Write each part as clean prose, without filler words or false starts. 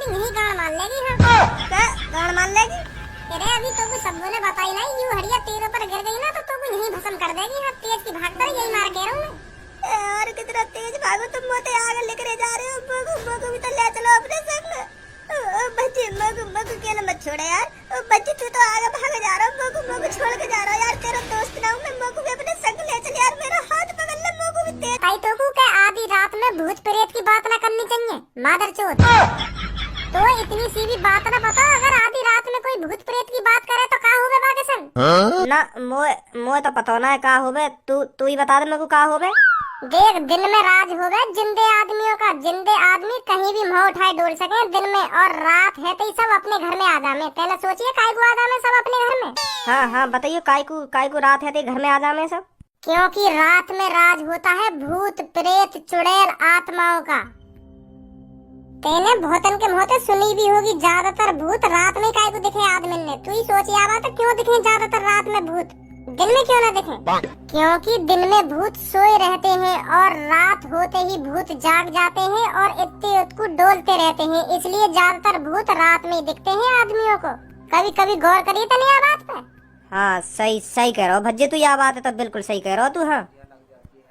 अपनी यही गाड़ मान लेगी। हाँ क्या गाड़ मान लेगी? अरे अभी तो कुछ सब ने बताई नहीं, यूं हड़िया तेरे ऊपर गिर गई ना तो यही भस्म कर देगी। हाँ तेज की भाग कर यही मार कह रहा हूँ मैं। यार कितना तेज भागो तुम, मोटे आगे लेकर जा रहे हो। मगु भी तो ले चलो अपने संग। बच्चे मगु के मत छोड़े यार। बच्चे तू तो आगे भाग जा रहा है, मगु छोड़ के जा रहा है यार। तेरा दोस्त ना हूं मैं, मगु भी अपने संग ले चल यार। मेरा हाथ पकड़ ले, मगु भी तेज। भाई तो क्या आधी रात में भूत प्रेत की बात ना करनी चाहिए मादर चोद। तो इतनी सी भी बात ना पता, अगर आधी रात में कोई भूत प्रेत की बात करे तो का होवे बाके संग? ना मोए तो पता ना है का होवे। तू ही बता दे मगु का होवे। देख दिन में राज होवे जिंदे आदमियों का। जिंदे आदमी कहीं भी मुंह उठाए डोल सके दिन में, और रात है तो सब अपने घर में आ जामे। पहले सोचिए काय को आ जामे सब अपने घर में। हाँ बताइए काय को रात है तो घर में आ जामे सब। क्योंकि रात में राज होता है भूत प्रेत चुड़ैल आत्माओं का। तेने बहुतन के मुंह सुनी भी होगी, ज्यादातर भूत रात में काय को दिखे आदमी ने। तू ही सोच यार तो क्यों दिखे ज्यादातर रात में भूत, दिन में क्यों ना दिखे? क्योंकि दिन में भूत सोए रहते हैं और रात होते ही भूत जाग जाते हैं और इतने उतकू डोलते रहते हैं, इसलिए ज्यादातर भूत रात में दिखते हैं आदमियों को। कभी कभी गौर करिए तो नहीं बात पे। हाँ सही कह रहा हो भज्जे तू, यह बात है तो बिल्कुल सही कह रहा हो तू। हाँ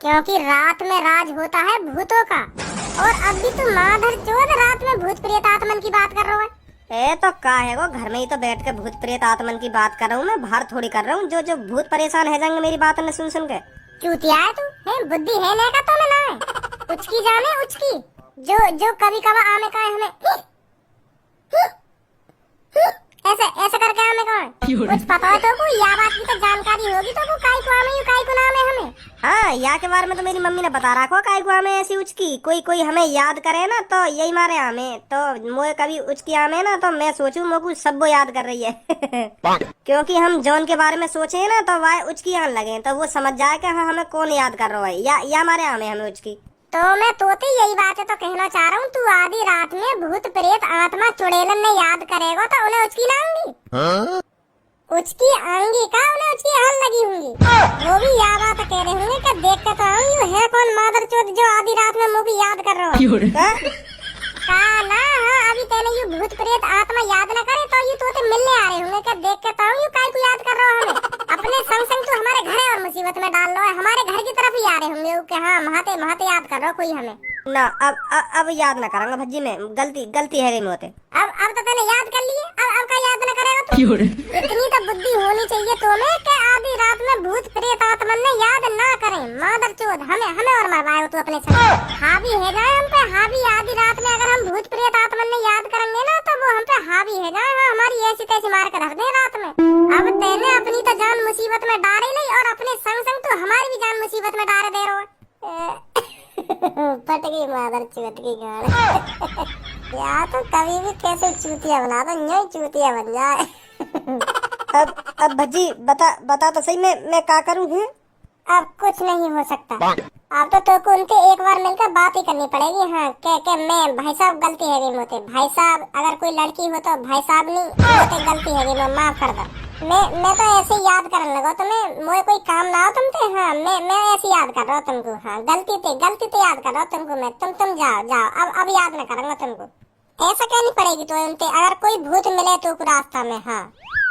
क्योंकि रात में राज होता है भूतों का। और अभी तू माधर चोद रात में भूत प्रेत आत्मन की बात कर रहा है। ए तो का है वो, घर में ही तो बैठ के भूत प्रेत आत्मन की बात कर रहा हूँ मैं, बाहर थोड़ी कर रहा हूँ। जो भूत परेशान है जाएंगे मेरी बात ने सुन के। चूतिया है तू, है बुद्धि है नहीं का तो मैं ना है उचकी जाने उचकी। जो कभी कभी आमे का है हमें ऐसे करके आमे का कुछ पता है तो को या बात की तो जानकारी होगी तो को काय को आमे यू काय को नाम है हमें। हाँ या के बारे में तो मेरी मम्मी ने बता रखा काय को हमें ऐसी उचकी। कोई हमें याद करे ना तो यही मारे हमें। तो मोए कभी उचकी आमे ना तो मैं सोचूं मोकू सब वो याद कर रही है क्योंकि हम जॉन के बारे में सोचे ना तो वह उचकी आने लगे तो वो समझ जाए कि हाँ हमें कौन याद कर रहा है या मारे हमें उचकी। तो मैं तोते यही बात है तो कहना चाह रहा हूँ, तू आधी रात में भूत प्रेत आत्मा चुड़ैलन ने याद करेगा तो उन्हें उचकी ना आऊंगी। उचकी आऊंगी का उन्हें उचकी हाल लगी होंगी। वो भी यह बात कह रहे होंगे कि देख के तो आऊंगी है कौन मादर चोद जो आधी रात में मुझे याद कर रहा है। ना हाँ अभी तेने यू भूत प्रेत आत्मा याद न करे तो यू तोते मिलने आ रहे होंगे कि देख के तो यू काय को याद कर रहा है हमें। अपने संग तू हमारे घर और मुसीबत में डाल लो है, हमारे घर की तरफ ही आ रहे होंगे कि हाँ महाते याद कर रहा हो कोई हमें ना। अब याद ना करूंगा भज्जी में, गलती है गई मोते। अब तो तूने याद कर लिए, अब का याद न करेगा तू। इतनी तो बुद्धि होनी चाहिए तुम्हें कि आधी रात में भूत प्रेत आत्मा ने याद ना करें। मादर चोद हमें और मरवाए तू अपने साथ। हावी है जाए हम पे, हावी आधी रात में अगर हम भूत प्रेत आत्मा ने याद करेंगे ना तो वो हम पे हावी है जाए। हाँ हमारी ऐसी तैसी मार कर रख दे रात में। अब तेने अपनी तो जान मुसीबत में डाले नहीं और अपने संग तो हमारी भी जान मुसीबत में डाल दे रहा पट गई मादर चोद की गाड़ या तो कभी भी कैसे चूतिया बना दो, यूं चूतिया बन जाए अब भज्जी बता तो सही मैं क्या करूँ है? अब कुछ नहीं हो सकता। अब तो को उनके एक बार मिलकर बात ही करनी पड़ेगी। हाँ के मैं भाई साहब गलती है गई मोते, भाई साहब अगर कोई लड़की हो तो भाई साहब नहीं मोते गलती है गई, मैं माफ कर दो। मैं तो ऐसे ही याद करने लगा तुम्हें, मुझे कोई काम ना हो तुमसे। हाँ मैं ऐसे याद कर रहा हूँ तुमको। हाँ गलती से याद कर रहा हूँ तुमको मैं। तुम जाओ अब याद न करूंगा तुमको। ऐसा कहनी पड़ेगी तो उनसे अगर कोई भूत मिले तो रास्ता में। हाँ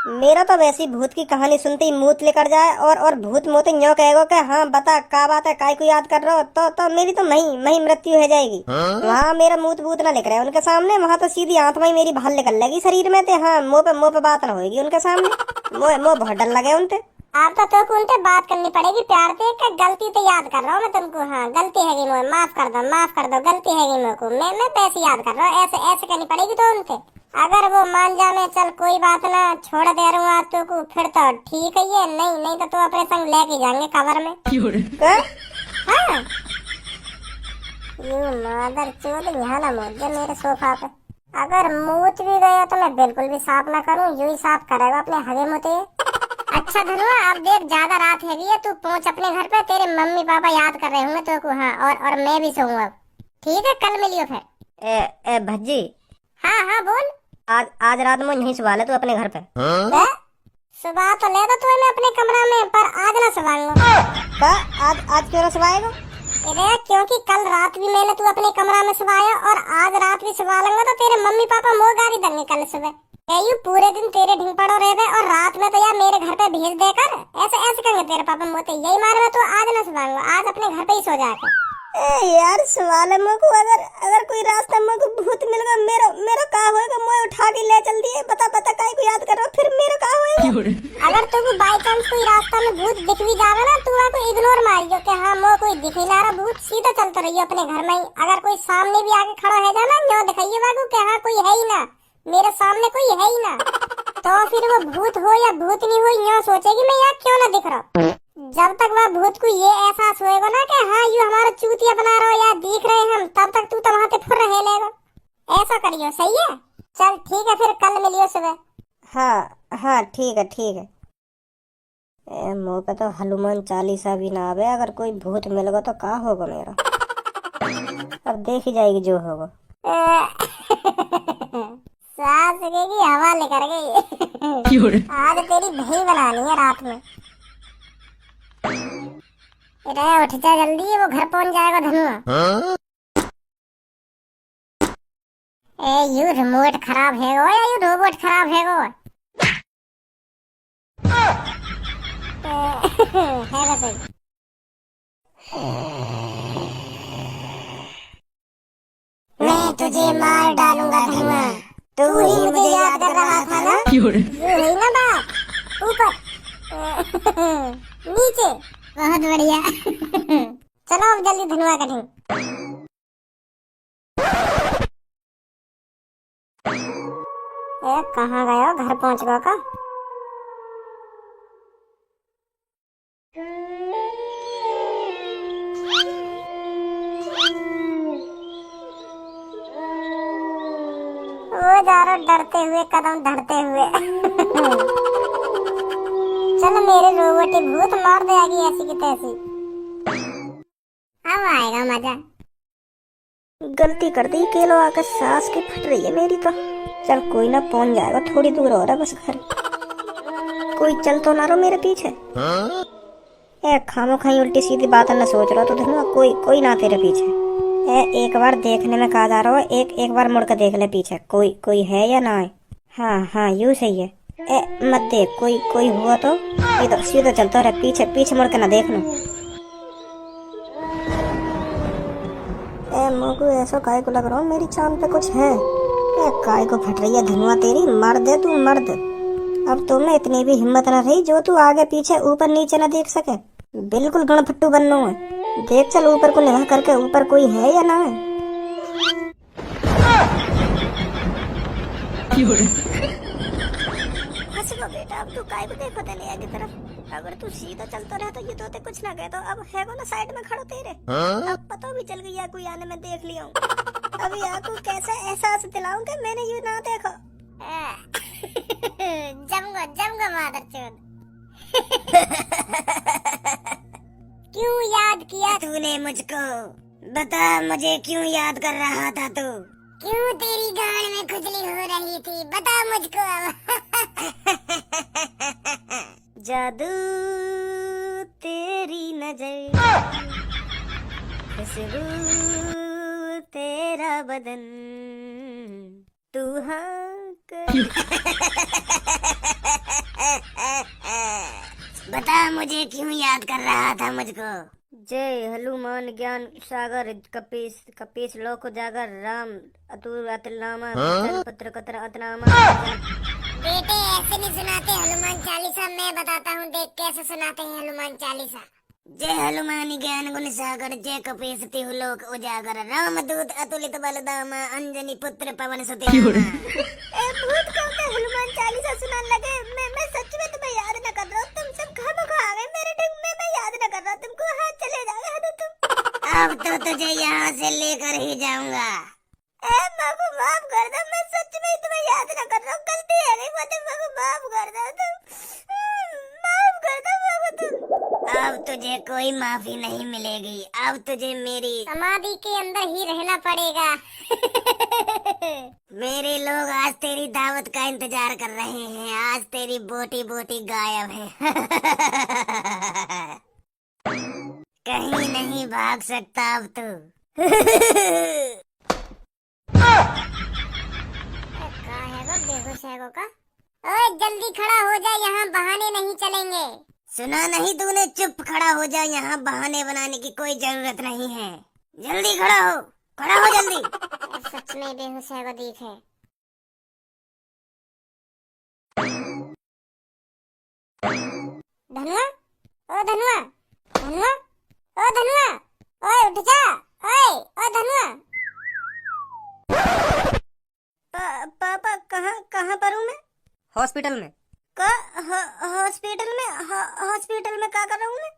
मेरा तो वैसी भूत की कहानी सुनते ही मूत लेकर जाए और भूत मोते यूं कहेगा कि हाँ बता क्या बात है काय को याद कर रहे हो तो मेरी तो मही मृत्यु हो जाएगी। वहाँ मेरा मूत बूत ना लिख रहे उनके सामने, वहाँ तो सीधी आत्मा ही मेरी बाहर निकल लेगी शरीर में। ते हाँ मुँह पे बात ना होगी उनके सामने, मुँह बहुत डर लगे उनसे। आप तो उनसे बात करनी पड़ेगी प्यार से कि गलती तो याद कर रहा हूँ मैं तुमको। हाँ गलती है मोए, माफ कर दो गलती है मेरे को। मैं पैसे याद कर रहा हूँ, ऐसे करनी पड़ेगी तो उनसे। अगर वो मान जाने चल कोई बात ना छोड़ दे रहा हूँ तो को फिर तो ठीक है ये, नहीं तो अपने संग लेके जाएंगे कवर में। हाँ यू मादर चोद यहाँ ना मुझे मेरे सोफा पे। अगर मूत भी गया तो मैं बिल्कुल भी साफ ना करूँ, यू ही साफ करेगा अपने हगे मुते। अच्छा धनुआ अब देख ज्यादा रात है तू पहुँच अपने घर पे, तेरे मम्मी पापा याद कर रहे होंगे तो को। हाँ और मैं भी सोऊंगा। ठीक है कल मिलियो फिर। ए भज्जी। हाँ बोल। आज रात में यहीं सुबह ले तू अपने घर पे। सुबह तो ले तो मैं अपने कमरा में, पर आज ना सुबाऊंगा। आज क्यों ना सुबाएगा? अरे क्योंकि कल रात भी मैंने तू अपने कमरा में सुलाया और आज रात भी सुला लूंगा तो तेरे मम्मी पापा मोह गाड़ी देंगे कल सुबह। यू पूरे दिन तेरे ढिंग पड़ो रहे थे और रात में तो यार मेरे घर पे भेज देकर ऐसे ऐसे करेंगे तेरे पापा मोते। यही मारे मैं तो आज ना सुलाऊंगा, आज अपने घर पे ही सो जाकर। यार सवाल है मुझको, अगर कोई रास्ता मुझको भूत मिल गया मेरो मेरो का होएगा? मुझे उठा के ले चल दिए, बता बता काहे को याद कर रहा फिर मेरो का होएगा? अगर तुमको बाय चांस कोई रास्ता में भूत दिख भी जावे ना तू आपको इग्नोर मारियो कि हाँ मो कोई दिख ही ना रहा भूत, सीधा चलते रहियो अपने घर में ही। अगर कोई सामने भी आके खड़ा है जाना न्यो दिखाइए बाबू कि हाँ कोई है ही ना, मेरे सामने कोई है ही ना। तो फिर वो भूत हो या भूतनी हो न्यो सोचेगी मैं यार क्यों ना दिख रहा। जब तक वह भूत को ये एहसास होएगा ना कि हाँ यू हमारा चूतिया बना रहा हो या दिख रहे हम, तब तक तू तो वहाँ पे फुर रहे लेगा। ऐसा करियो, सही है? चल ठीक है फिर कल मिलियो सुबह। हाँ हाँ ठीक है ठीक है। मुँह पे तो हनुमान चालीसा भी ना आवे, अगर कोई भूत मिल गया तो का होगा मेरा? अब देख ही जाएगी जो होगा। सास की हवा लेकर गई। आज तेरी दही बनानी है रात में। उठ जा जल्दी, वो घर पहुंच जाएगा धनुआ। यू रिमोट खराब है गो या यू रोबोट खराब है गो? है वैसे। मैं तुझे मार डालूंगा धनुआ, तू ही मुझे याद कर रहा था ना? यू ही ना बात, ऊपर नीचे, बहुत बढ़िया। चलो अब जल्दी धनुआ करें। कहाँ गया? घर पहुंच गया का? वो जा रहा डरते हुए, कदम धरते हुए। चलो मेरे रोबोटी भूत मार देगी ऐसी की तैसी। अब आएगा मजा। गलती कर दी केलो, आकर सांस की फट रही है मेरी तो। चल कोई ना, पहुंच जाएगा, थोड़ी दूर हो रहा बस घर। कोई चल तो ना रहो मेरे पीछे। खामो खाई उल्टी सीधी बात न सोच रहा तो धनुआ, कोई ना तेरे पीछे। एक बार देखने में कहा जा रहा है, एक बार मुड़ कर देख ले पीछे, कोई है या ना है। हाँ यूं सही है। मत देख, कोई हुआ तो सीधा चलता रहे, पीछे मुड़ के ना देखना। मुझको ऐसा काय को लग रहा हूँ मेरी चांद पे कुछ है। काय को फट रही है धनुआ तेरी, मर्द है तू मर्द। अब तुम में इतनी भी हिम्मत न रही जो तू आगे पीछे ऊपर नीचे न देख सके। बिल्कुल गणफट्टू बनना है। देख चल ऊपर को निगाह करके, ऊपर कोई है या ना है। बेटा अब तू काय को देखो तेरे आगे तरफ। अगर तू सीधा चलता रहा तो ये तो कुछ ना गए तो अब है को ना साइड में खड़ो तेरे। अब पता भी चल गया कोई आने में देख लिया हूँ। अभी आपको कैसा एहसास दिलाऊं कि मैंने ये ना देखो। जमगा मादरचोद। क्यों याद किया तूने मुझको? बता मुझे क्यों याद कर रहा था तू? क्यों तेरी गाल में खुजली हो रही थी, बता मुझको। जादू तेरी नजर, खुशबू तेरा बदन, तू हाँ बता मुझे क्यों याद कर रहा था मुझको? जय हनुमान ज्ञान सागर कपीस लोक जागर राम अतुल अतुलनामा पत्र कतर अतनामा। बेटे ऐसे नहीं सुनाते हनुमान चालीसा, मैं बताता हूँ देख कैसे सुनाते हैं हनुमान चालीसा। जय हनुमान ज्ञान गुण सागर, जय कपीस तिहु लोक उजागर, राम दूत अतुलित बलधामा, अंजनी पुत्र पवन सुत। भूत कौन है हनुमान चालीसा सुनाने लगे? मैं सच में तुम्हें याद न कर रहा हूँ, तुम सब खामखा आ गए मेरे ढंग में। मैं याद न कर रहा तुमको। हाँ चले जाओ तुम। अब तो तुझे यहाँ से लेकर ही जाऊंगा। बाबू माफ कर दो, मैं सच में तुम्हें याद न कर रहा हूँ, गलती है नहीं बाबू माफ कर दो तुम, माफ कर दो बाबू तुम। अब तुझे कोई माफी नहीं मिलेगी, अब तुझे मेरी समाधि के अंदर ही रहना पड़ेगा। मेरे लोग आज तेरी दावत का इंतजार कर रहे हैं, आज तेरी बोटी बोटी गायब है। कहीं नहीं भाग सकता अब तू। का है वो बेहोश है वो का? ओए जल्दी खड़ा हो जा, यहाँ बहाने नहीं चलेंगे। सुना नहीं तूने? चुप खड़ा हो जा, यहाँ बहाने बनाने की कोई जरूरत नहीं है। जल्दी खड़ा हो, खड़ा हो जल्दी। सच में बेहोश है वो दिख है। धनुआ, ओ धनुआ, धनुआ, ओ धनुआ, ओए उठ जा, ओए ओ धनुआ। पापा कहाँ कहाँ पर हूँ मैं? हॉस्पिटल में। हॉस्पिटल में क्या कर रहा हूँ मैं?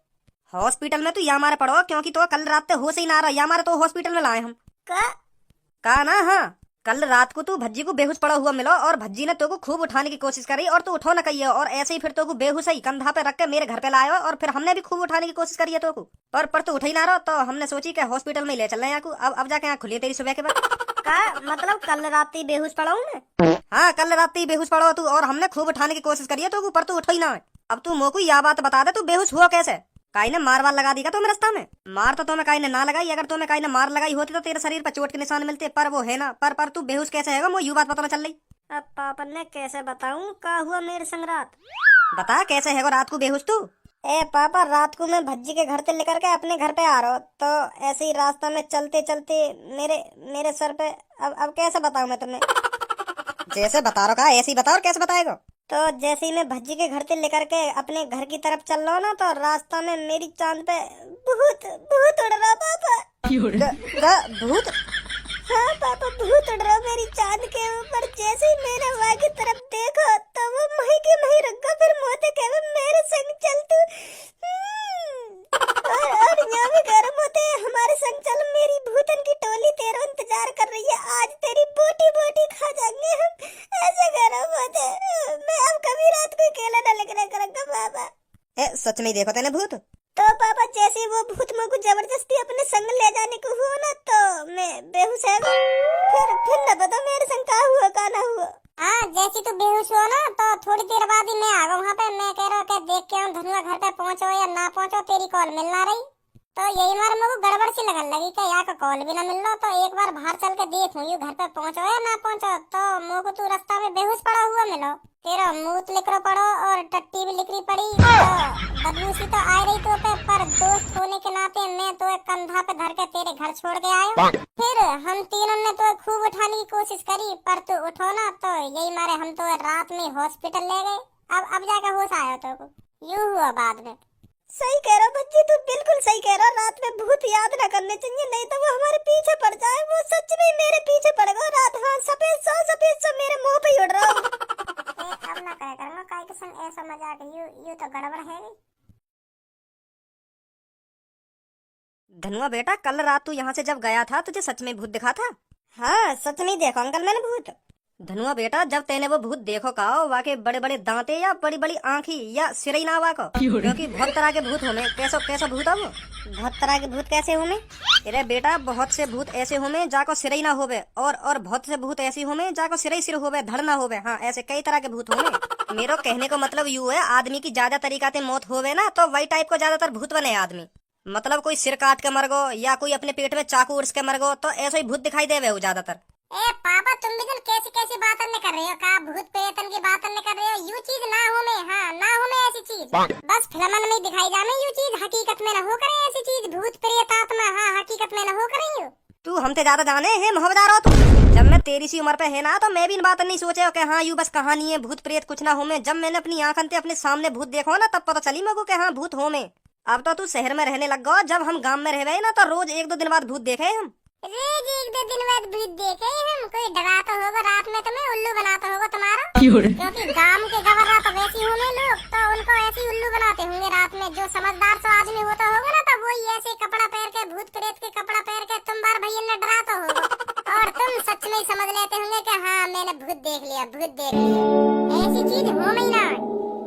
हॉस्पिटल में तू या मारे पड़ो, क्योंकि तो कल रात ते होश ही ना रहा, या मारे तो हॉस्पिटल में लाए हम। का ना? हाँ, कल रात को तू भज्जी को बेहोश पड़ा हुआ मिलो और भज्जी ने तो को खूब उठाने की कोशिश करी और तू उठो न कही, और ऐसे ही फिर तो को बेहोश ही कंधा पे रख के मेरे घर पे लाया और फिर हमने भी खूब उठाने की कोशिश करी है तो को, पर तू उठ ही ना रहा, तो हमने सोची कि हॉस्पिटल में ही ले चल रहे हैं। अब जाके यहाँ खुली तेरी सुबह के बाद। का मतलब कल रात ही बेहोश पड़ा हूँ मैं? हाँ, कल रात ही बेहोश पड़ा तू और हमने खूब उठाने की कोशिश करी है तो पर तू उठो ही ना। अब तू मोको यह बात बता दे, तू बेहोश हुआ कैसे? काई ने मार वार लगा दी का तुम्हें रास्ता में? मार तो तुम्हें काई ने ना लगाई, अगर तुम्हें काई ने मार लगाई होती तो तेरे शरीर पर चोट के निशान मिलते, पर वो है ना। पर तू बेहोश कैसे है? वो यू बात पता चल रही। अब पापा ने कैसे बताऊं का हुआ मेरे संग रात? बता कैसे है वो रात को बेहोश तू? ए पापा, रात को मैं भज्जी के घर से लेकर के अपने घर पे आ रहा हूँ, तो ऐसे ही रास्ता में चलते चलते मेरे सर पे अब कैसे बताऊं मैं तुम्हें? जैसे बता रहा ऐसे ही बताओ, और कैसे बताएगा? तो जैसे ही मैं भज्जी के घर से लेकर के अपने घर की तरफ चल रहा हूँ ना, तो रास्ता में मेरी चांद पे भूत उड़ रहा पापा। भूत? हाँ पापा, भूत उड़ रहा मेरी चांद के ऊपर। जैसे ही मैंने वहाँ की तरफ देखा तो वो मही के मही रखा, फिर मोते कहे मेरे संग चल तू। और यहाँ भी गर्म होते हमारे संग चल, मेरी भूतन की टोली तेरा इंतजार कर रही है, आज तेरी बोटी बोटी खा जाएंगे हम। ऐसे गर्म होते मैं अब कभी रात को अकेला न लेकर करूंगा पापा। सच में देखो तेने भूत? तो पापा जैसे ही वो भूत मुझको जबरदस्ती अपने संग ले जाने को हुआ ना, तो मैं बेहोश है। फिर न बता मेरे संग का हुआ का ना हुआ। हाँ, जैसी तू बेहोश हुआ ना तो थोड़ी देर बाद ही मैं आ गया वहाँ पे। मैं कह रहा हूँ देख के आऊँ धनुआ घर पे पहुँचो या ना पहुँचो, तेरी कॉल मिल ना रही, तो यही मार मेरे को गड़बड़ सी लगने लगी कि यहाँ का कॉल भी ना मिल रहा, तो एक बार बाहर चल के देखूं यू घर पे पहुँचो या ना पहुँचो। तो मुँह को तू रास्ता में बेहोश पड़ा हुआ मिलो, तेरा मुँह लिकरो पड़ो और टट्टी भी लिकरी पड़ी, तो बदबू सी तो आ रही तो पे, पर दोस्त होने के नाते मैं तो एक कंधा पे धर के तेरे घर छोड़ के आया। फिर हम तीनों ने तो खूब उठाने की कोशिश करी, पर तू उठो ना, तो यही मारे हम तो रात में हॉस्पिटल ले गए। अब जाकर होश आया तो को, यूं हुआ बाद में। सही कह रहा बच्ची, तू बिल्कुल सही कह रहा। रात में भूत याद न करने चाहिए, नहीं तो वो हमारे पीछे पड़ जाए। वो सच में मेरे पीछे पड़ गया रात। हाँ, सफेद सा मेरे मुंह पे उड़ रहा। अब ना कहे करूंगा काय के संग ऐसा मजाक, यू तो गड़बड़ है। धनुआ बेटा, कल रात तू यहाँ से जब गया था तुझे सच में भूत दिखा था? हाँ, सच में देखा अंकल मैंने भूत। धनुआ बेटा, जब तेने वो भूत देखो का वाके बड़े बड़े दांते या बड़ी बड़ी आंखी या सिरई ना वाको, क्योंकि बहुत तरह के भूत होने। कैसा भूत है वो? बहुत तरह के भूत कैसे होने? अरे बेटा, बहुत से भूत ऐसे होने जाको सिरई ना होवे, और बहुत से भूत ऐसे होने जाको सिरई सिर होवे धड़ ना होवे। हाँ, ऐसे कई तरह के भूत होने। मेरे कहने को मतलब यू है, आदमी की ज्यादा तरीका से मौत होवे ना, तो वही टाइप को ज्यादातर भूत बने आदमी। मतलब कोई सिर काट के मर गो या कोई अपने पेट में चाकू उड़स के मर गो, तो ऐसा ही भूत दिखाई देवे वो ज्यादातर। ए पापा, तुम भी कैसी कैसी बातें न कर रहे हो? का भूत प्रेतन की बातें न कर रहे हो? यू चीज ना हो में, हाँ ना हो में ऐसी चीज, बस फिल्म में दिखाई जाने यू चीज, हकीकत में ना हो करे ऐसी चीज। भूत प्रेत आत्मा हाँ हकीकत में ना हो करे यू। तू हमसे ज्यादा जाने है मोहब्बदार हो तू। जब मैं तेरी सी उम्र पे है ना, तो मैं भी इन बात नहीं सोचे कि हाँ यू बस कहानी है, भूत प्रेत कुछ ना हो में। जब मैंने अपनी आंखन से अपने सामने भूत देखो ना, तब पता चली मेरे को हाँ भूत हो में। अब तो तू शहर में रहने लग गो, जब हम गांव में रह गए ना, तो रोज 1-2 दिन बाद भूत देखे हम। रोज 1-2 दिन बाद भूत देखे हम? कोई डराता होगा रात में तुम्हें, उल्लू बनाता होगा तुम्हारा, क्योंकि गांव के गवर्नर तो वैसी होंगे लोग, तो उनको ऐसी उल्लू बनाते होंगे रात में। जो समझदार सा आदमी होता होगा ना, तो वही ऐसे कपड़ा पहन के, भूत प्रेत के कपड़ा पहन के तुम बार भैया ने डराता होगा, और तुम सच में समझ लेते होंगे कि हाँ मैंने भूत देख लिया, भूत देख लिया। ऐसी चीज हो ही ना।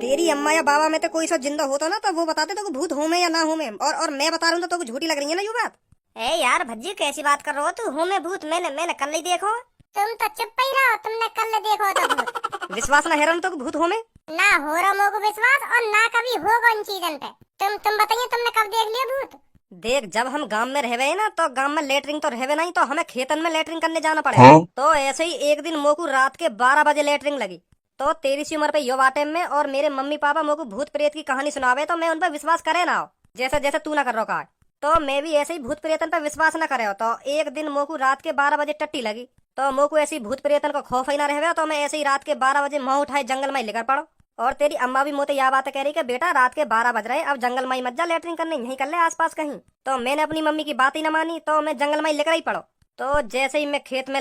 तेरी अम्मा या बाबा में तो कोई सब जिंदा होता ना, तो वो बताते तो भूत हो में या ना हो में, और मैं बता रहा हूँ तो झूठी लग रही है ना यू बात। ए यार भज्जी, कैसी बात कर रहे हो तू? हो में भूत मैंने कल ही देखो। तुम तो चुप ही रहो, तुमने कल देखो तो भूत। विश्वास ना है तो भूत हो में ना हो रहा मोको विश्वास, और ना कभी होगा इन चीजन पे। तुम बताइए तुमने कब देख लिया भूत? देख, जब हम गांव में रहवे ना तो गांव में लेटरिंग तो रहवे नहीं, तो हमें खेतन में लेटरिंग करने जाना पड़े। तो ऐसे ही एक दिन मोकू रात के 12 बजे लेटरिंग लगी। तो तेरी सी उम्र पे यो बाटे में और मेरे मम्मी पापा मोकू भूत प्रेत की कहानी सुनावे तो मैं उन पर विश्वास करे ना हो, जैसे जैसे तू ना कर रहा है। तो मैं भी ऐसे ही भूत प्रेतन पर विश्वास न करे हो। तो एक दिन मोकू रात के 12 बजे टट्टी लगी। तो मोकू ऐसी भूत प्रेतन को खौफ ही ना रहे, तो मैं ऐसे ही रात के 12 बजे मुंह उठाए जंगल में ही लेकर पड़ो। और तेरी अम्मा भी मोते यह बात कह रही कि बेटा रात के 12 बज रहे, अब जंगल में ही मत जा, लेटरिंग करने यहीं कर ले आसपास कहीं। तो मैंने अपनी मम्मी की बात ही ना मानी, तो मैं जंगल में ही लेकर ही पड़ो। तो जैसे ही मैं खेत में